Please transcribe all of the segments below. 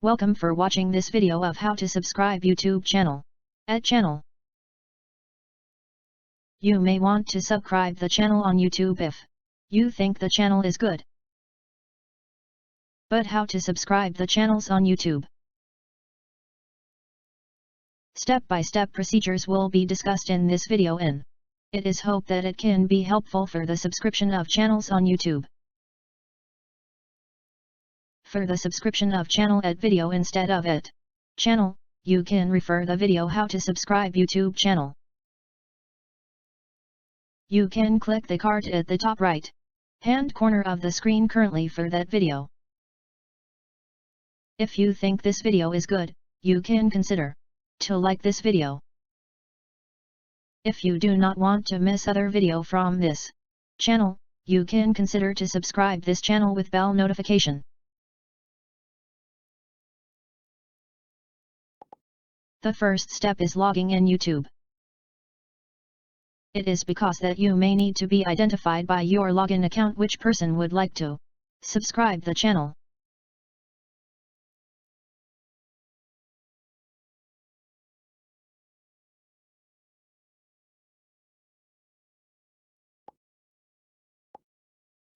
Welcome for watching this video of how to subscribe YouTube channel. At channel. You may want to subscribe the channel on YouTube if you think the channel is good. But how to subscribe the channels on YouTube? Step-by-step procedures will be discussed in this video and it is hoped that it can be helpful for the subscription of channels on YouTube. For the subscription of channel at video instead of at channel, you can refer the video how to subscribe YouTube channel. You can click the card at the top right hand corner of the screen currently for that video. If you think this video is good, you can consider to like this video. If you do not want to miss other video from this channel, you can consider to subscribe this channel with bell notification. The first step is logging in YouTube. It is because that you may need to be identified by your login account which person would like to subscribe the channel.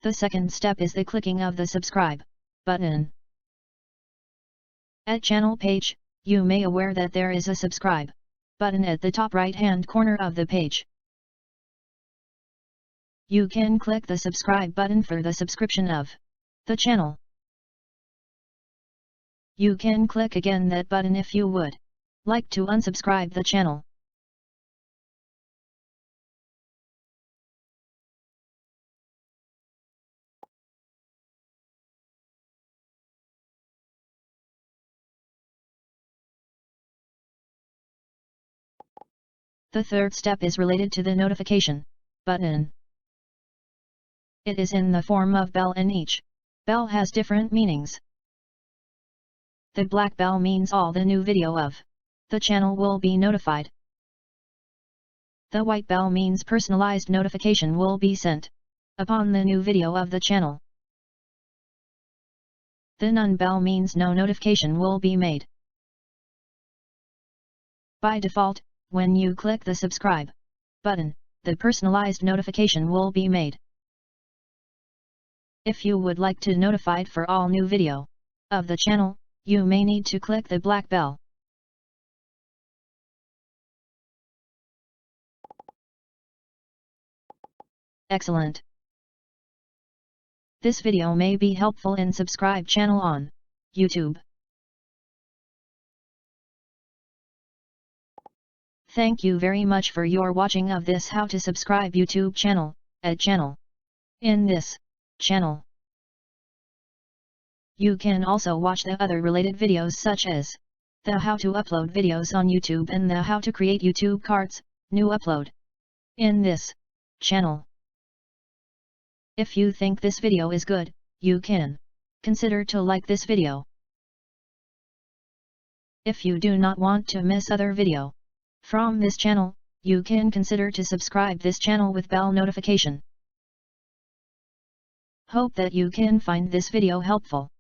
The second step is the clicking of the subscribe button. At channel page, you may aware that there is a subscribe button at the top right hand corner of the page. You can click the subscribe button for the subscription of the channel. You can click again that button if you would like to unsubscribe the channel. The third step is related to the notification button. It is in the form of bell and each bell has different meanings. The black bell means all the new video of the channel will be notified. The white bell means personalized notification will be sent upon the new video of the channel. The none bell means no notification will be made. By default, when you click the subscribe button, the personalized notification will be made. If you would like to notified for all new video of the channel, you may need to click the black bell. Excellent. This video may be helpful in subscribe channel on YouTube. Thank you very much for your watching of this how to subscribe YouTube channel, at channel. In this channel, you can also watch the other related videos such as the how to upload videos on YouTube and the how to create YouTube cards, new upload. In this channel. If you think this video is good, you can consider to like this video. If you do not want to miss other video from this channel, you can consider to subscribe this channel with bell notification. Hope that you can find this video helpful.